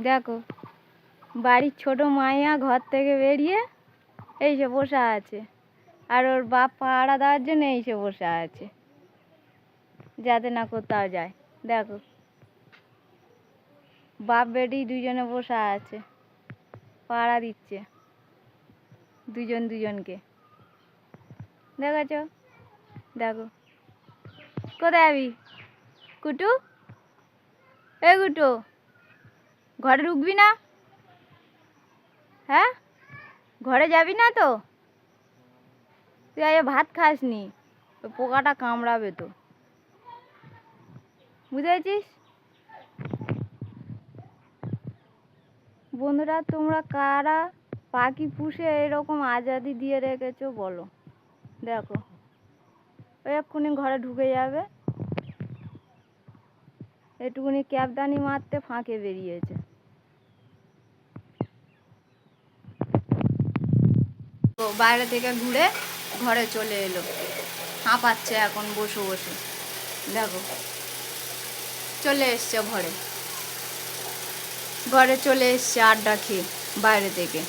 দেখো বাড়ির ছোট মাইয়া ঘর থেকে বেরিয়ে এইসে বসে আছে, আর ওর বাপ পাহারা দেওয়ার জন্য এইসে বসে আছে যাতে না কোথাও যায়। দেখো বাপ বেটি দুজনে বসে আছে, পাহারা দিচ্ছে দুজন দুজনকে। দেখেছ? দেখো কোথায় যাবি কুটু? এ কুটু, ঘরে ঢুকবি না? হ্যাঁ, ঘরে যাবি না তো? তুই আজ ভাত খাসনি, ওই পোকাটা কামড়াবে তো, বুঝতে পেরেছিস? বন্ধুরা, তোমরা কারা পাখি পুষে এরকম আজাদি দিয়ে রেখেছো বলো? দেখো ওই এক্ষুনি ঘরে ঢুকে যাবে, একটুকুনি ক্যাবদানি মারতে ফাঁকে বেরিয়েছে। বাইরে থেকে ঘুরে ঘরে চলে এলো, হাঁপাচ্ছে এখন বসে বসে। দেখো চলে এসছে ঘরে, ঘরে চলে এসছে আড্ডা খেয়ে বাইরে থেকে।